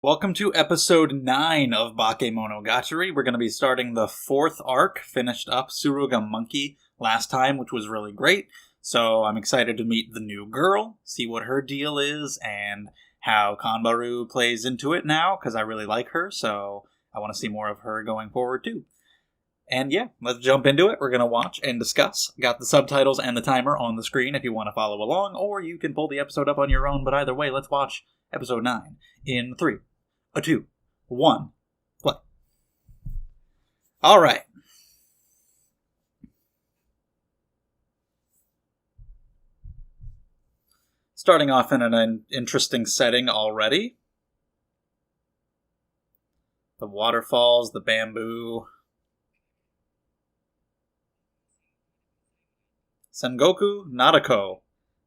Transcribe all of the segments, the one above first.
Welcome to episode 9 of Bakemonogatari. We're going to be starting the 4th arc, finished up Suruga Monkey last time, which was really great. So I'm excited to meet the new girl, see what her deal is, and how Conbaru plays into it now, because I really like her, so I want to see more of her going forward too. And yeah, let's jump into it. We're going to watch and discuss. Got the subtitles and the timer on the screen if you want to follow along, or you can pull the episode up on your own, but either way, let's watch episode 9 in 3, 2, 1, play. Alright. Starting off in an interesting setting already. The waterfalls, the bamboo. Sengoku Nadeko.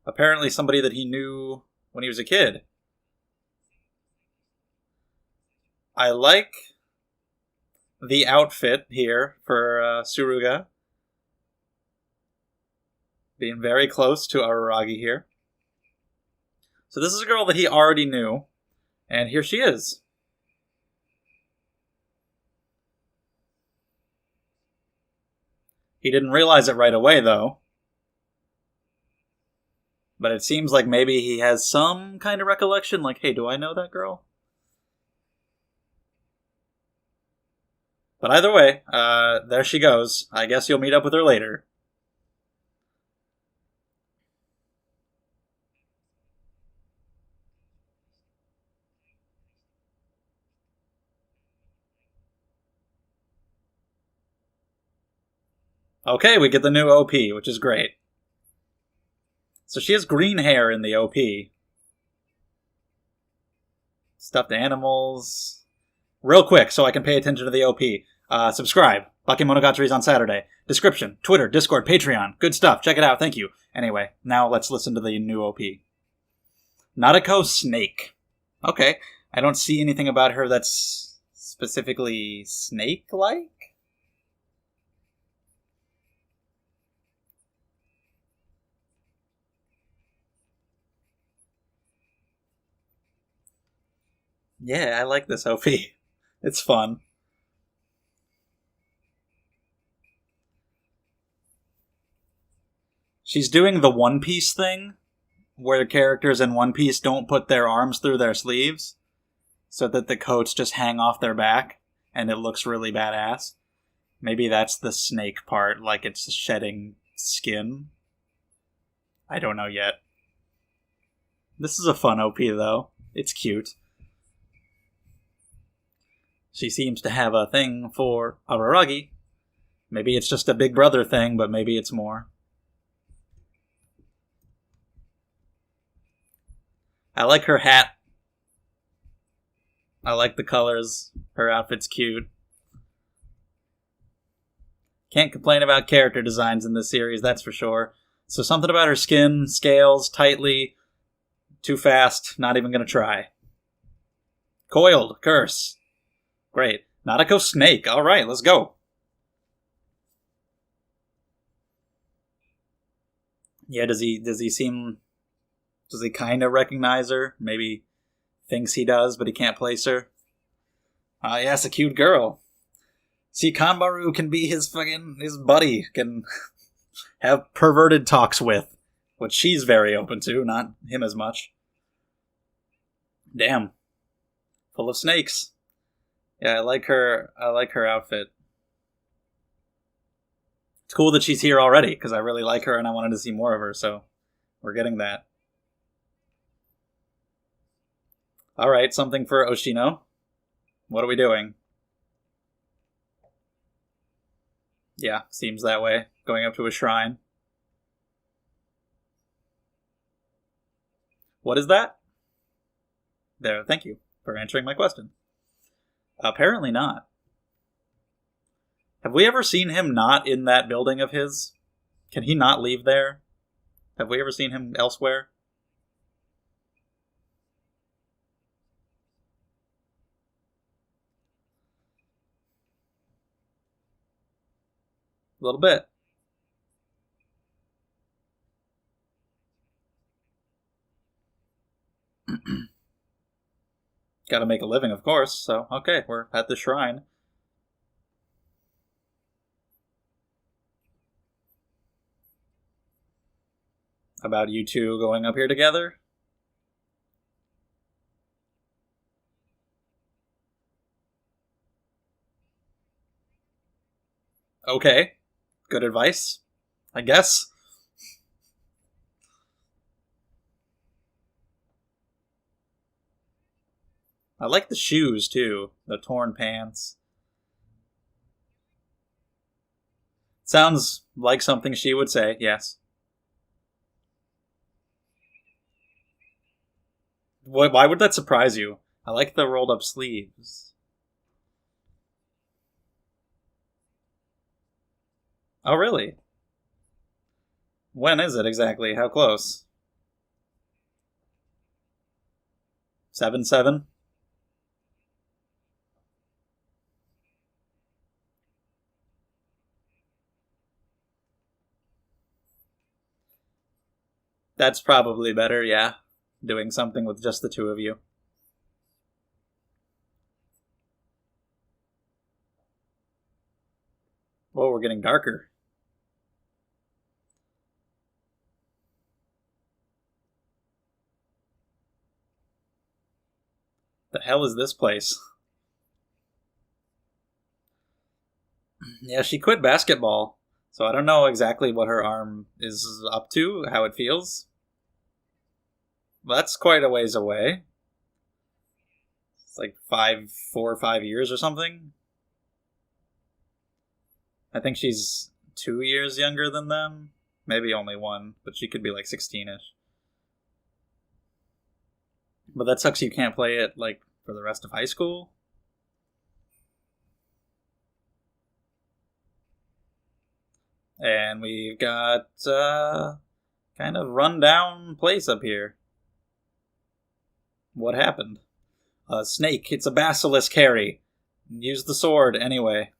Apparently somebody that he knew when he was a kid. I like the outfit here for Suruga. Being very close to Araragi here. So this is a girl that he already knew. And here she is. He didn't realize it right away, though. But it seems like maybe he has some kind of recollection, like, hey, do I know that girl? But either way, there she goes. I guess you'll meet up with her later. Okay, we get the new OP, which is great. So she has green hair in the OP. Stuffed animals. Real quick, so I can pay attention to the OP. Subscribe. Bakemonogatari is on Saturday. Description, Twitter, Discord, Patreon. Good stuff. Check it out. Thank you. Anyway, now let's listen to the new OP. Nadeko Snake. Okay. I don't see anything about her that's specifically snake-like. Yeah, I like this OP. It's fun. She's doing the One Piece thing, where characters in One Piece don't put their arms through their sleeves, so that the coats just hang off their back, and it looks really badass. Maybe that's the snake part, like it's shedding skin. I don't know yet. This is a fun OP, though. It's cute. She seems to have a thing for Araragi. Maybe it's just a big brother thing, but maybe it's more. I like her hat. I like the colors. Her outfit's cute. Can't complain about character designs in this series, that's for sure. So something about her skin, scales, tightly, too fast, not even gonna try. Coiled, curse. Great. Nadeko Snake. Alright, let's go. Yeah, does he kind of recognize her? Maybe thinks he does, but he can't place her. Yes, a cute girl. See, Conbaru can be his buddy, can have perverted talks with, which she's very open to, not him as much. Damn. Full of snakes. Yeah, I like her outfit. It's cool that she's here already, because I really like her and I wanted to see more of her, so we're getting that. Alright, something for Oshino. What are we doing? Yeah, seems that way. Going up to a shrine. What is that? There, thank you for answering my question. Apparently not. Have we ever seen him not in that building of his? Can he not leave there? Have we ever seen him elsewhere? A little bit. Gotta make a living, of course, so okay, we're at the shrine. About you two going up here together? Okay. Good advice, I guess. I like the shoes, too. The torn pants. Sounds like something she would say, yes. Why would that surprise you? I like the rolled up sleeves. Oh, really? When is it exactly? How close? 7/7? That's probably better, yeah. Doing something with just the two of you. Whoa, we're getting darker. The hell is this place? Yeah, she quit basketball, so I don't know exactly what her arm is up to, how it feels. That's quite a ways away. It's like 4 or 5 years or something. I think she's 2 years younger than them. Maybe only one, but she could be like 16-ish. But that sucks you can't play it, like, for the rest of high school. And we've got, kind of run-down place up here. What happened? A snake. It's a basilisk, Harry. Use the sword, anyway.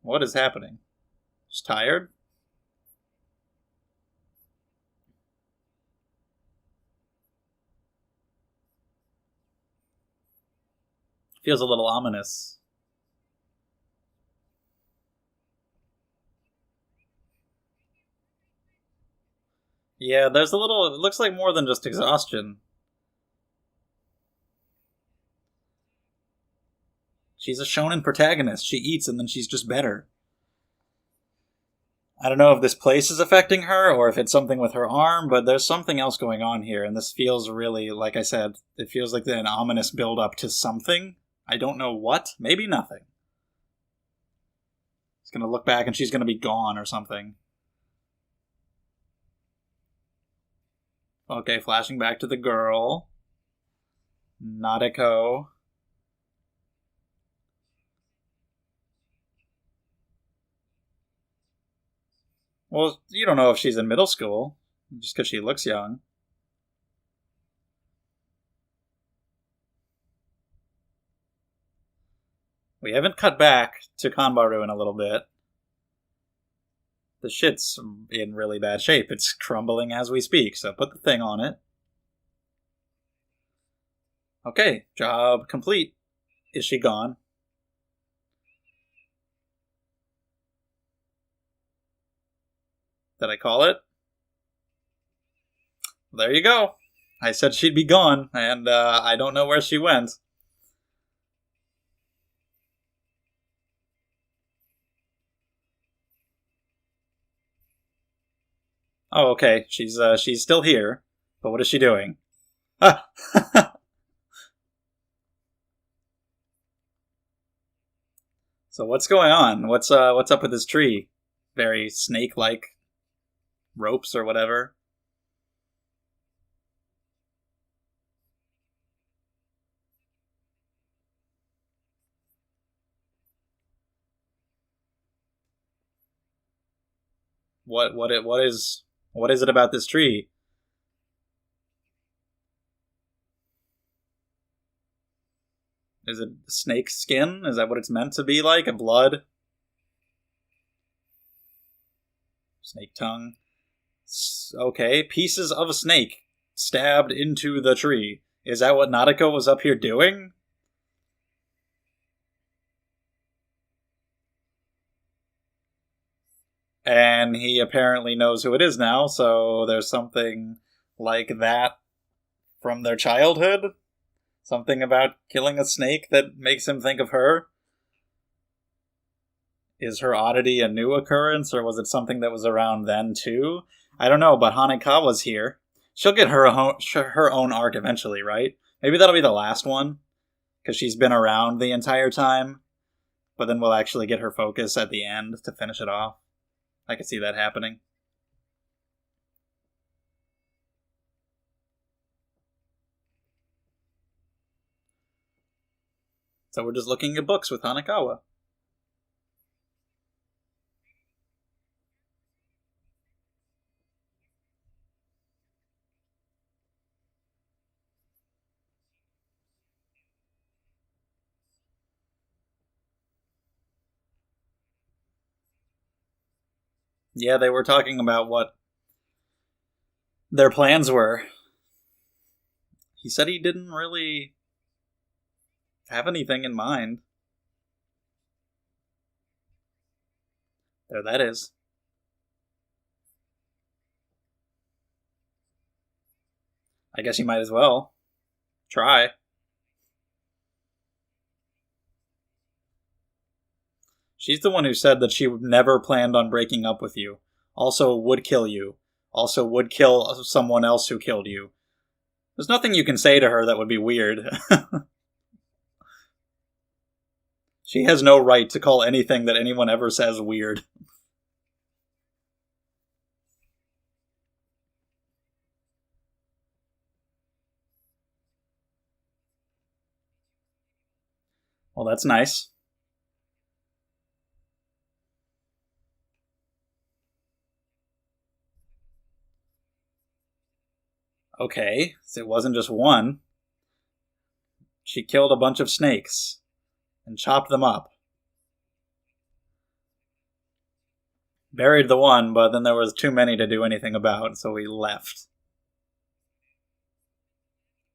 What is happening? Just tired? Feels a little ominous. Yeah, there's a little... It looks like more than just exhaustion. She's a shonen protagonist. She eats and then she's just better. I don't know if this place is affecting her or if it's something with her arm, but there's something else going on here, and this feels really, like I said, it feels like an ominous build-up to something. I don't know what. Maybe nothing. She's gonna look back and she's gonna be gone or something. Okay, flashing back to the girl. Nadeko. Well, you don't know if she's in middle school, just because she looks young. We haven't cut back to Conbaru in a little bit. The shit's in really bad shape. It's crumbling as we speak, so put the thing on it. Okay, job complete. Is she gone? Did I call it? There you go. I said she'd be gone, and I don't know where she went. Oh, okay. She's still here, but what is she doing? Ah! So what's going on? What's up with this tree? Very snake-like ropes or whatever. What is it about this tree? Is it snake skin? Is that what it's meant to be like? A blood? Snake tongue. Okay, pieces of a snake stabbed into the tree. Is that what Nadeko was up here doing? And he apparently knows who it is now, so there's something like that from their childhood? Something about killing a snake that makes him think of her? Is her oddity a new occurrence, or was it something that was around then too? I don't know, but Hayakawa's here. She'll get her own arc eventually, right? Maybe that'll be the last one, because she's been around the entire time, but then we'll actually get her focus at the end to finish it off. I could see that happening. So we're just looking at books with Hayakawa. Yeah, they were talking about what their plans were. He said he didn't really have anything in mind. There that is. I guess you might as well. Try. She's the one who said that she never planned on breaking up with you. Also would kill you. Also would kill someone else who killed you. There's nothing you can say to her that would be weird. She has no right to call anything that anyone ever says weird. Well, that's nice. Okay, so it wasn't just one. She killed a bunch of snakes and chopped them up. Buried the one, but then there was too many to do anything about, so we left.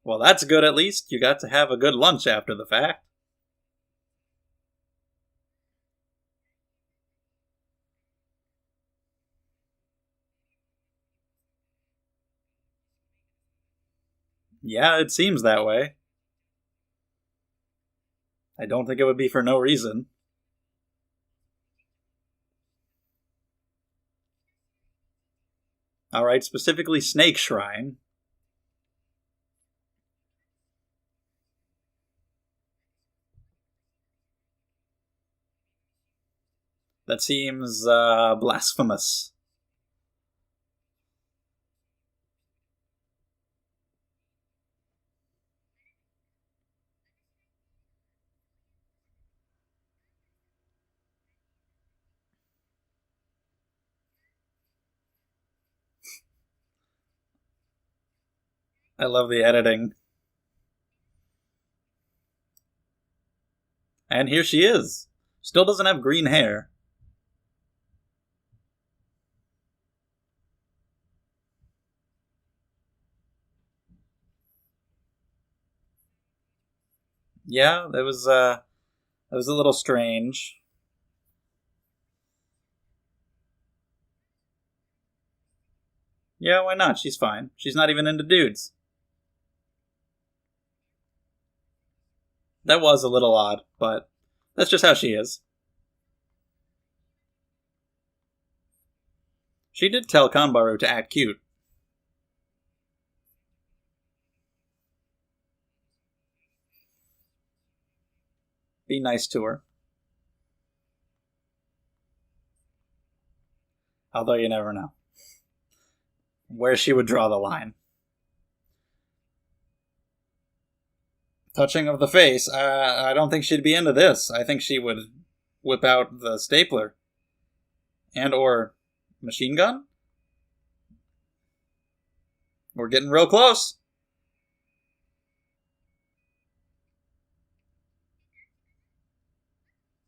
Well, that's good at least. You got to have a good lunch after the fact. Yeah, it seems that way. I don't think it would be for no reason. Alright, specifically Snake Shrine. That seems blasphemous. I love the editing. And here she is. Still doesn't have green hair. Yeah, that was a little strange. Yeah, why not? She's fine. She's not even into dudes. That was a little odd, but that's just how she is. She did tell Conbaru to act cute. Be nice to her. Although you never know where she would draw the line. Touching of the face, I don't think she'd be into this. I think she would whip out the stapler. And or machine gun? We're getting real close.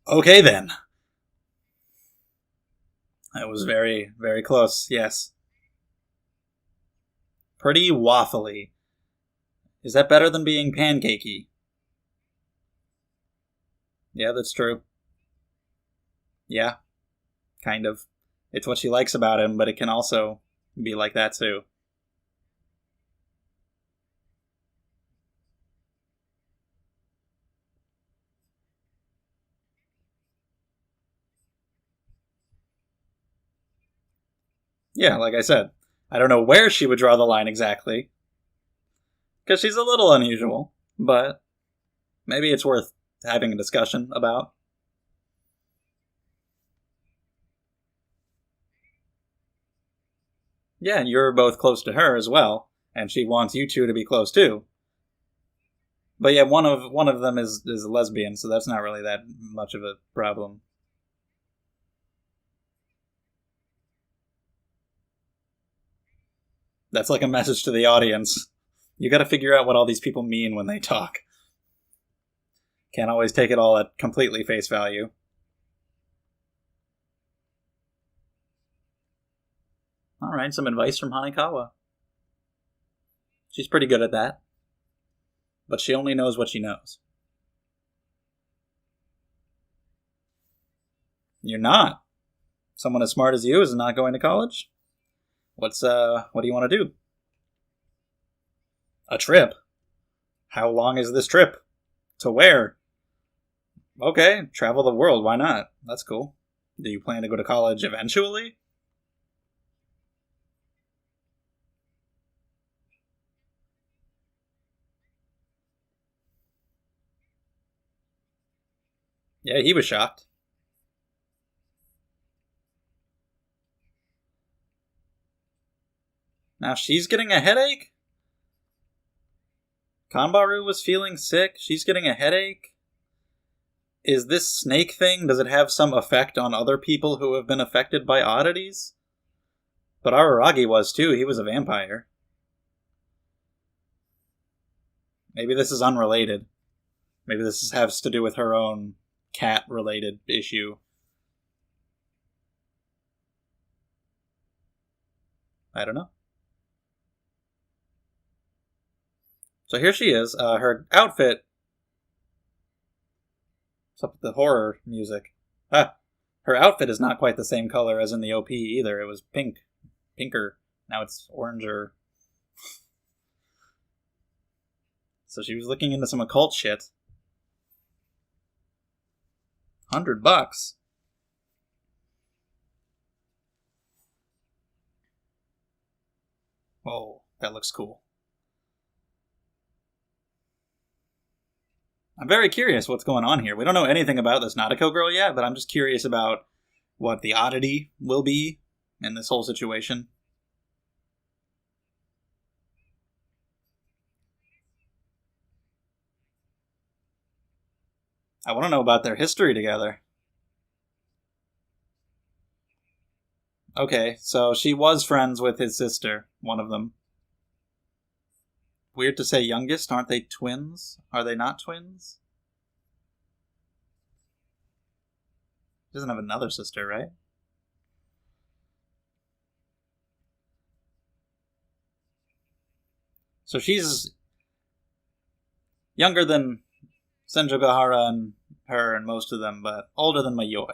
Okay then. That was very, very close, yes. Pretty waffly. Is that better than being pancakey? Yeah, that's true. Yeah, kind of. It's what she likes about him, but it can also be like that too. Yeah, like I said, I don't know where she would draw the line exactly, because she's a little unusual, but maybe it's worth having a discussion about. Yeah, you're both close to her as well, and she wants you two to be close too. But yeah, one of them is a lesbian, so that's not really that much of a problem. That's like a message to the audience. You got to figure out what all these people mean when they talk. Can't always take it all at completely face value. All right, some advice from Hayakawa. She's pretty good at that, but she only knows what she knows. You're not. Someone as smart as you is not going to college? What do you want to do? A trip? How long is this trip? To where? Okay, travel the world, why not? That's cool. Do you plan to go to college eventually? Yeah, he was shocked. Now she's getting a headache? Conbaru was feeling sick. She's getting a headache. Is this snake thing, does it have some effect on other people who have been affected by oddities? But Araragi was too. He was a vampire. Maybe this is unrelated. Maybe this has to do with her own cat-related issue. I don't know. So here she is. Her outfit. What's up with the horror music? Ah, her outfit is not quite the same color as in the OP either. It was pink. Pinker. Now it's oranger. So she was looking into some occult shit. $100. Whoa, that looks cool. I'm very curious what's going on here. We don't know anything about this Nadeko girl yet, but I'm just curious about what the oddity will be in this whole situation. I want to know about their history together. Okay, so she was friends with his sister, one of them. Weird to say youngest, aren't they twins? Are they not twins? She doesn't have another sister, right? So she's younger than Senjogahara and her and most of them, but older than Mayoi.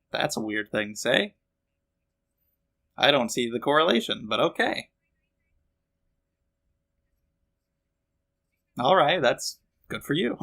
That's a weird thing to say. I don't see the correlation, but okay. Alright, that's good for you.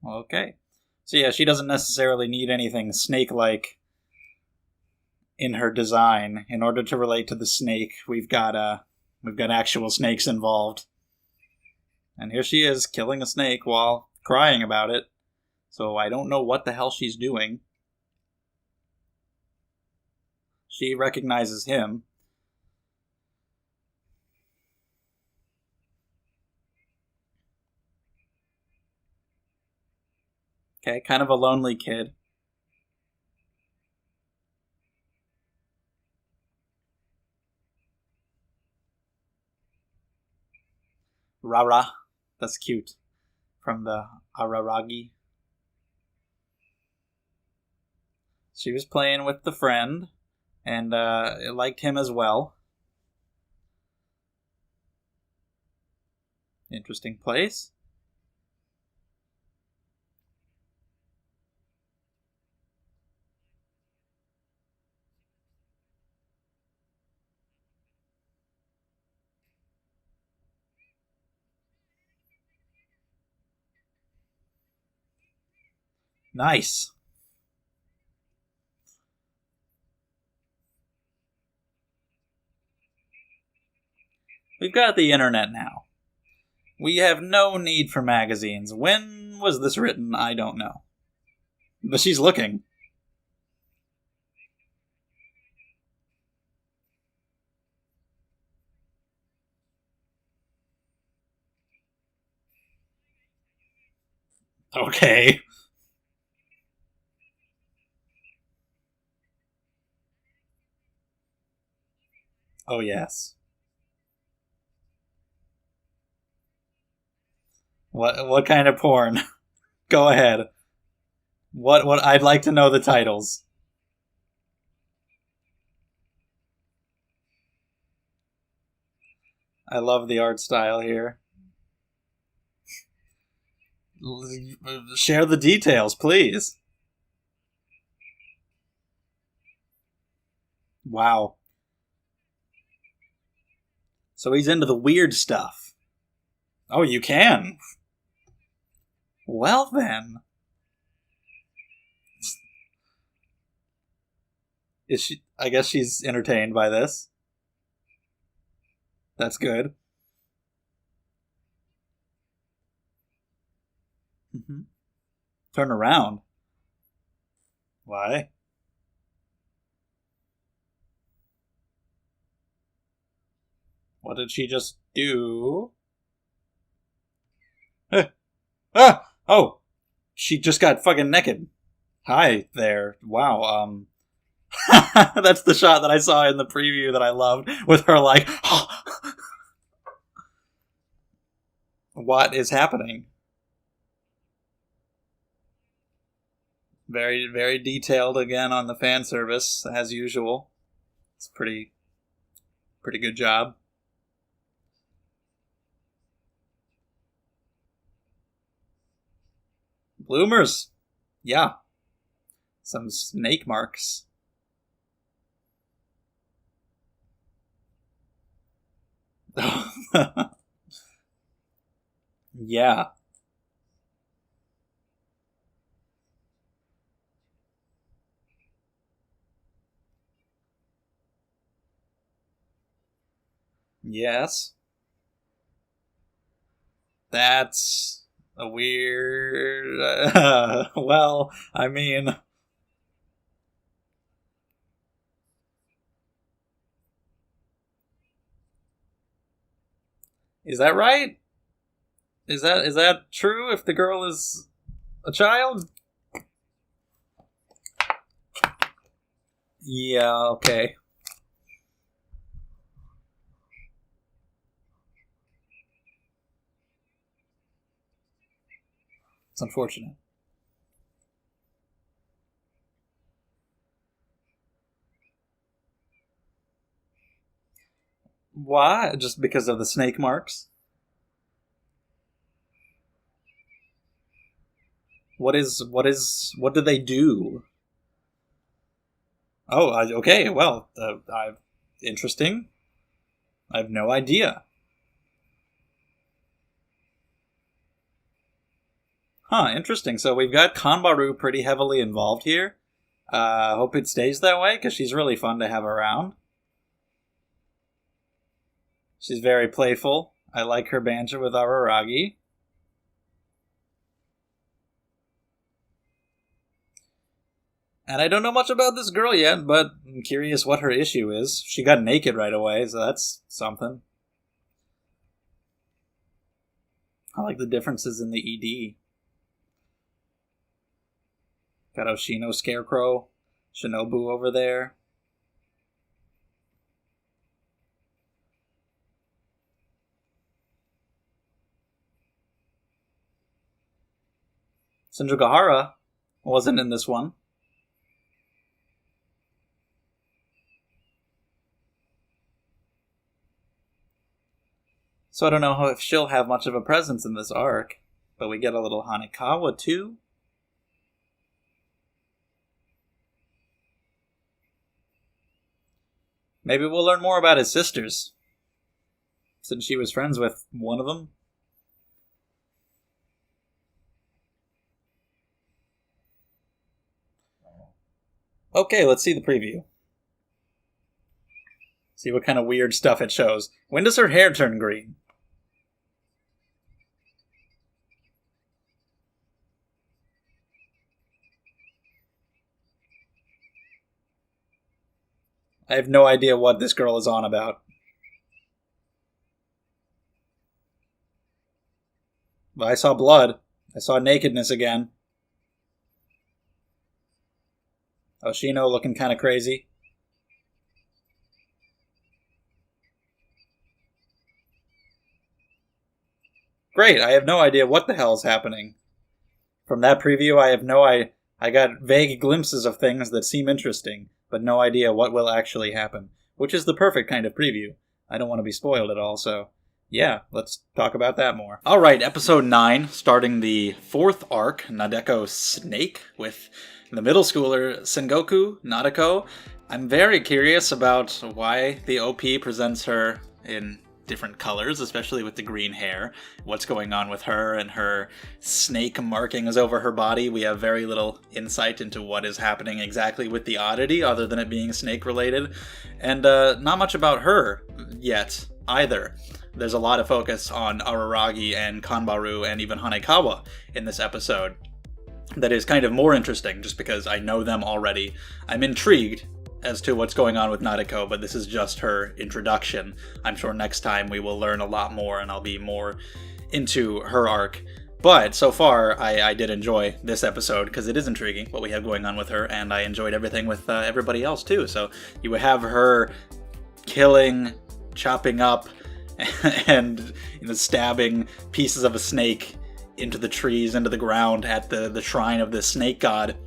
Okay. So yeah, she doesn't necessarily need anything snake-like in her design. In order to relate to the snake, we've got actual snakes involved. And here she is, killing a snake while crying about it. So I don't know what the hell she's doing. She recognizes him. Okay, kind of a lonely kid. Rara. That's cute. From the Araragi. She was playing with the friend, and liked him as well. Interesting place. Nice. We've got the internet now. We have no need for magazines. When was this written? I don't know. But she's looking. Okay. Oh, yes. What kind of porn? Go ahead. What I'd like to know the titles. I love the art style here. Share the details, please. Wow. So he's into the weird stuff. Oh, you can. Well then. Is she I guess she's entertained by this. That's good. Mm-hmm. Turn around. Why? What did she just do? Oh! She just got fucking naked. Hi there. Wow, that's the shot that I saw in the preview that I loved, with her like, what is happening? Very, very detailed again on the fan service, as usual. It's pretty good job. Bloomers. Yeah. Some snake marks. Yeah. Yes. That's a weird... well, I mean... Is that right? Is that true if the girl is a child? Yeah, okay. It's unfortunate. Why? Just because of the snake marks? What do they do? Oh, okay. Well, interesting. I have no idea. Huh, interesting. So we've got Conbaru pretty heavily involved here. Hope it stays that way, because she's really fun to have around. She's very playful. I like her banter with Araragi. And I don't know much about this girl yet, but I'm curious what her issue is. She got naked right away, so that's something. I like the differences in the ED. Got Oshino Scarecrow, Shinobu over there. Senjugahara wasn't in this one. So I don't know if she'll have much of a presence in this arc. But we get a little Hayakawa too. Maybe we'll learn more about his sisters, since she was friends with one of them. Okay, let's see the preview. See what kind of weird stuff it shows. When does her hair turn green? I have no idea what this girl is on about. But I saw blood. I saw nakedness again. Oshino looking kind of crazy. Great, I have no idea what the hell is happening. From that preview, I got vague glimpses of things that seem interesting, but no idea what will actually happen. Which is the perfect kind of preview. I don't want to be spoiled at all, so yeah, let's talk about that more. Alright, episode 9, starting the 4th arc, Nadeko Snake, with the middle schooler Sengoku Nadeko. I'm very curious about why the OP presents her in different colors, especially with the green hair. What's going on with her and her snake markings over her body? We have very little insight into what is happening exactly with the oddity, other than it being snake related. And not much about her yet, either. There's a lot of focus on Araragi and Conbaru and even Hayakawa in this episode. That is kind of more interesting, just because I know them already. I'm intrigued as to what's going on with Nadeko, but this is just her introduction. I'm sure next time we will learn a lot more and I'll be more into her arc. But so far, I did enjoy this episode because it is intriguing what we have going on with her, and I enjoyed everything with everybody else too. So you have her killing, chopping up, and stabbing pieces of a snake into the trees, into the ground at the shrine of the snake god.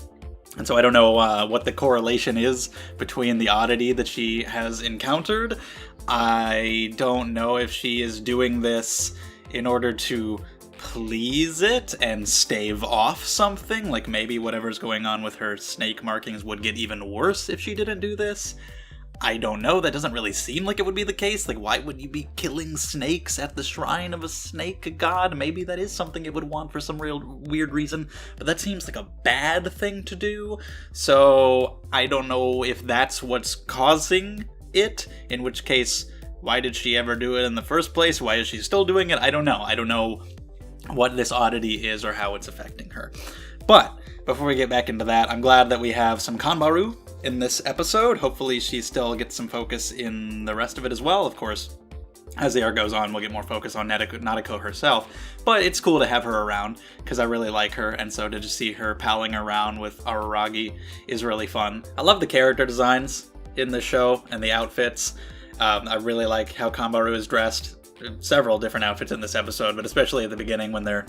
And so I don't know what the correlation is between the oddity that she has encountered. I don't know if she is doing this in order to please it and stave off something. Like maybe whatever's going on with her snake markings would get even worse if she didn't do this. I don't know, that doesn't really seem like it would be the case. Like, why would you be killing snakes at the shrine of a snake god? Maybe that is something it would want for some real weird reason, but that seems like a bad thing to do. So, I don't know if that's what's causing it, in which case, why did she ever do it in the first place? Why is she still doing it? I don't know. I don't know what this oddity is or how it's affecting her. But, before we get back into that, I'm glad that we have some Conbaru in this episode. Hopefully she still gets some focus in the rest of it as well. Of course, as the arc goes on, we'll get more focus on Nadeko herself. But it's cool to have her around, because I really like her, and so to just see her palling around with Araragi is really fun. I love the character designs in this show, and the outfits. I really like how Conbaru is dressed. Several different outfits in this episode, but especially at the beginning when they're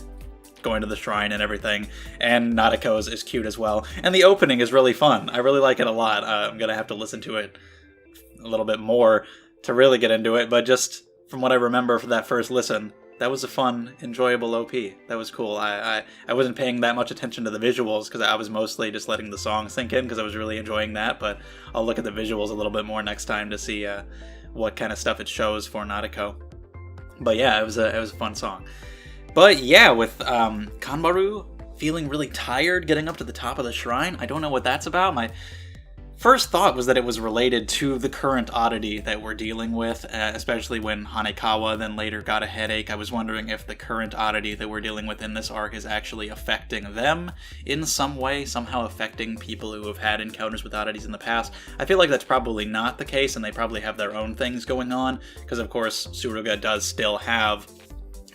going to the shrine and everything, and Nadeko's is cute as well. And the opening is really fun. I really like it a lot. I'm gonna have to listen to it a little bit more to really get into it, but just from what I remember from that first listen, that was a fun, enjoyable OP. That was cool. I wasn't paying that much attention to the visuals because I was mostly just letting the song sink in because I was really enjoying that, but I'll look at the visuals a little bit more next time to see what kind of stuff it shows for Nadeko. But yeah, it was a fun song. But yeah, with Conbaru feeling really tired getting up to the top of the shrine, I don't know what that's about. My first thought was that it was related to the current oddity that we're dealing with, especially when Hayakawa then later got a headache. I was wondering if the current oddity that we're dealing with in this arc is actually affecting them in some way, somehow affecting people who have had encounters with oddities in the past. I feel like that's probably not the case, and they probably have their own things going on, because of course Suruga does still have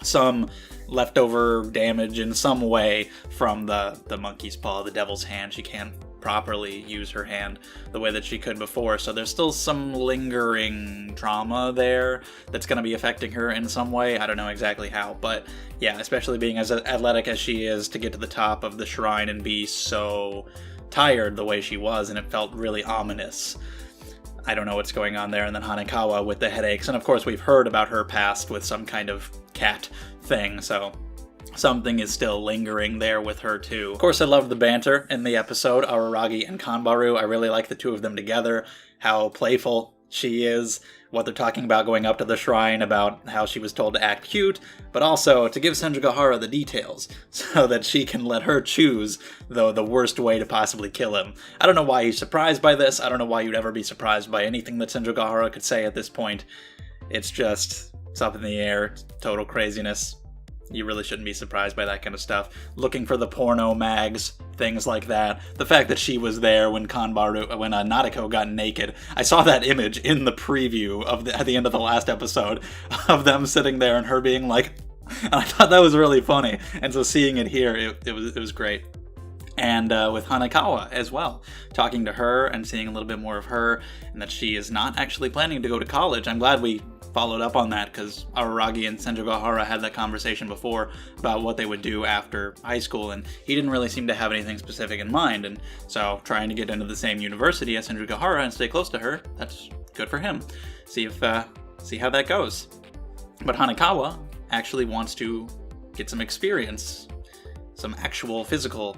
some leftover damage in some way from the monkey's paw, the devil's hand. She can't properly use her hand the way that she could before, so there's still some lingering trauma there that's going to be affecting her in some way. I don't know exactly how, but yeah, especially being as athletic as she is, to get to the top of the shrine and be so tired the way she was, and it felt really ominous. I don't know what's going on there. And then Hayakawa with the headaches, and of course we've heard about her past with some kind of cat thing, so something is still lingering there with her too. Of course, I love the banter in the episode, Araragi and Conbaru. I really like the two of them together, how playful she is, what they're talking about going up to the shrine, about how she was told to act cute, but also to give Senjugahara the details so that she can let her choose the worst way to possibly kill him. I don't know why he's surprised by this. I don't know why you'd ever be surprised by anything that Senjugahara could say at this point. It's just, it's up in the air, total craziness. You really shouldn't be surprised by that kind of stuff. Looking for the porno mags, things like that. The fact that she was there when Nadeko got naked. I saw that image in the preview at the end of the last episode of them sitting there and her being like, and I thought that was really funny. And so seeing it here, it was great. And with Hayakawa as well, talking to her and seeing a little bit more of her, and that she is not actually planning to go to college. I'm glad we followed up on that, because Araragi and Senjugahara had that conversation before about what they would do after high school, and he didn't really seem to have anything specific in mind, and so trying to get into the same university as Senjugahara and stay close to her, that's good for him. See how that goes. But Hayakawa actually wants to get some experience, some actual physical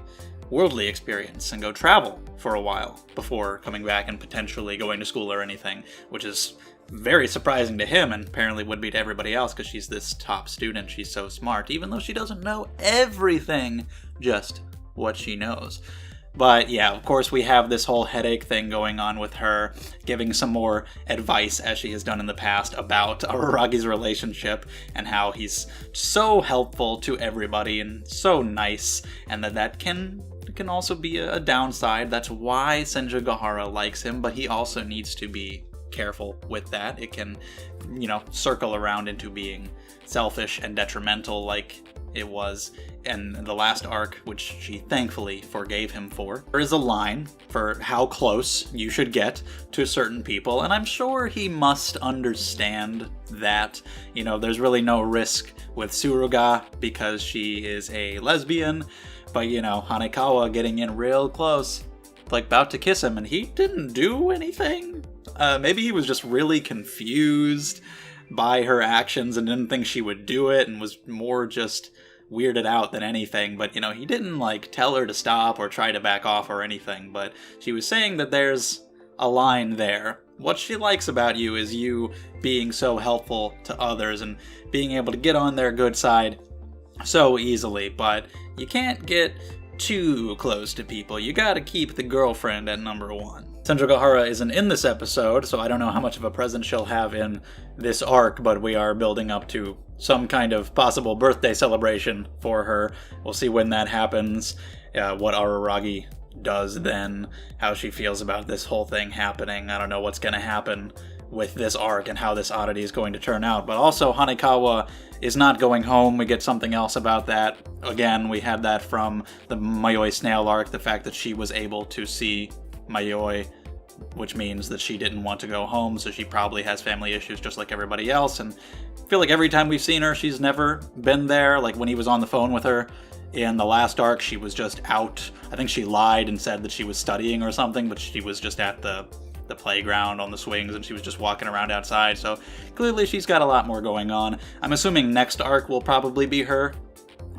worldly experience, and go travel for a while before coming back and potentially going to school or anything, which is very surprising to him, and apparently would be to everybody else, because she's this top student. She's so smart, even though she doesn't know everything, just what she knows. But yeah, of course we have this whole headache thing going on with her, giving some more advice, as she has done in the past, about Araragi's relationship, and how he's so helpful to everybody and so nice, and that can also be a downside. That's why Senjugahara likes him, but he also needs to be careful with that. It can, circle around into being selfish and detrimental, like it was in the last arc, which she thankfully forgave him for. There is a line for how close you should get to certain people, and I'm sure he must understand that. There's really no risk with Suruga because she is a lesbian, but Hayakawa getting in real close, like about to kiss him, and he didn't do anything. Maybe he was just really confused by her actions and didn't think she would do it, and was more just weirded out than anything. But he didn't tell her to stop or try to back off or anything, but she was saying that there's a line there. What she likes about you is you being so helpful to others and being able to get on their good side so easily, but you can't get too close to people. You gotta keep the girlfriend at number one. Senjugahara isn't in this episode, so I don't know how much of a presence she'll have in this arc, but we are building up to some kind of possible birthday celebration for her. We'll see when that happens, what Araragi does then, how she feels about this whole thing happening. I don't know what's going to happen with this arc and how this oddity is going to turn out. But also, Hayakawa is not going home. We get something else about that. Again, we had that from the Mayoi Snail arc, the fact that she was able to see Mayoi, which means that she didn't want to go home, so she probably has family issues just like everybody else. And I feel like every time we've seen her, she's never been there. Like when he was on the phone with her in the last arc, she was just out. I think she lied and said that she was studying or something, but she was just at the playground on the swings, and she was just walking around outside. So clearly she's got a lot more going on. I'm assuming next arc will probably be her,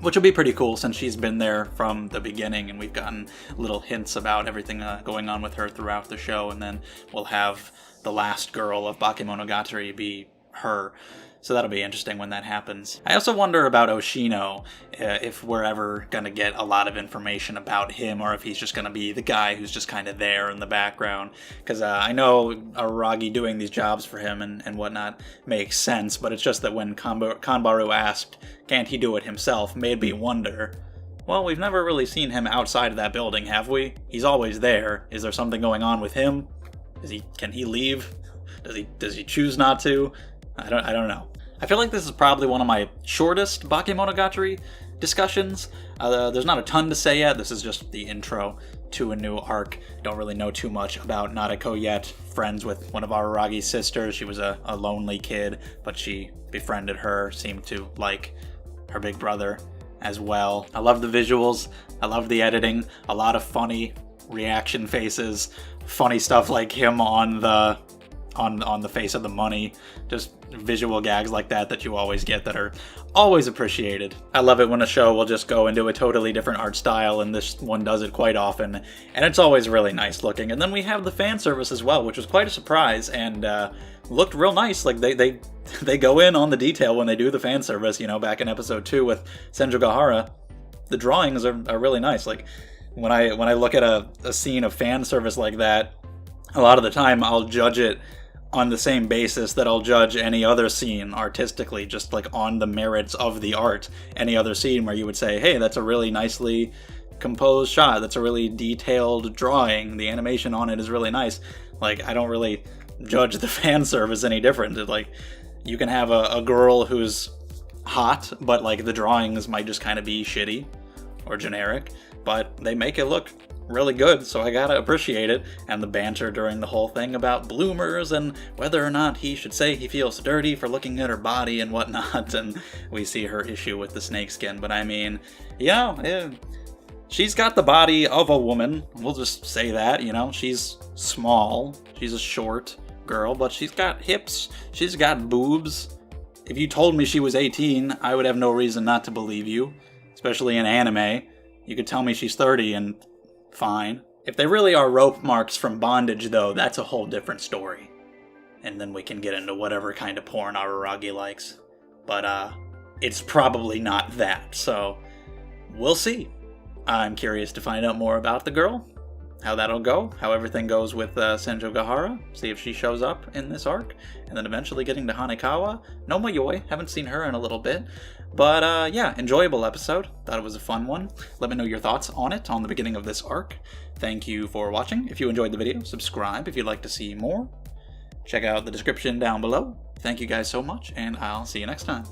which will be pretty cool since she's been there from the beginning, and we've gotten little hints about everything going on with her throughout the show, and then we'll have the last girl of Bakemonogatari be her. So that'll be interesting when that happens. I also wonder about Oshino, if we're ever going to get a lot of information about him, or if he's just going to be the guy who's just kind of there in the background. Because I know Araragi doing these jobs for him and whatnot makes sense, but it's just that when Conbaru asked, can't he do it himself, made me wonder, well, we've never really seen him outside of that building, have we? He's always there. Is there something going on with him? Can he leave? Does he choose not to? I don't know. I feel like this is probably one of my shortest Bakemonogatari discussions. There's not a ton to say yet. This is just the intro to a new arc. Don't really know too much about Nadeko yet. Friends with one of Araragi's sisters. She was a lonely kid, but she befriended her, seemed to like her big brother as well. I love the visuals. I love the editing. A lot of funny reaction faces. Funny stuff like him on the face of the money. Just visual gags like that you always get that are always appreciated. I love it when a show will just go into a totally different art style, and this one does it quite often, and it's always really nice looking. And then we have the fan service as well, which was quite a surprise, and looked real nice. Like they go in on the detail when they do the fan service, you know, back in episode 2 with Senjogahara. The drawings are really nice. Like when I look at a scene of fan service like that, a lot of the time I'll judge it on the same basis that I'll judge any other scene artistically, just like on the merits of the art. Any other scene where you would say, hey, that's a really nicely composed shot, that's a really detailed drawing, the animation on it is really nice. Like, I don't really judge the fan service any different. Like, you can have a girl who's hot, but like the drawings might just kind of be shitty or generic, but they make it look really good, so I gotta appreciate it. And the banter during the whole thing about bloomers and whether or not he should say he feels dirty for looking at her body and whatnot, and we see her issue with the snakeskin. But I mean, she's got the body of a woman, we'll just say that, you know. She's small, she's a short girl, but she's got hips, she's got boobs. If you told me she was 18, I would have no reason not to believe you, especially in anime. You could tell me she's 30 and fine. If they really are rope marks from bondage, though, that's a whole different story. And then we can get into whatever kind of porn Araragi likes. But, it's probably not that, so we'll see. I'm curious to find out more about the girl, how that'll go, how everything goes with Senjogahara, see if she shows up in this arc, and then eventually getting to Hayakawa. No Mayoi, haven't seen her in a little bit. But yeah, enjoyable episode. Thought it was a fun one. Let me know your thoughts on it on the beginning of this arc. Thank you for watching. If you enjoyed the video, subscribe if you'd like to see more. Check out the description down below. Thank you guys so much, and I'll see you next time.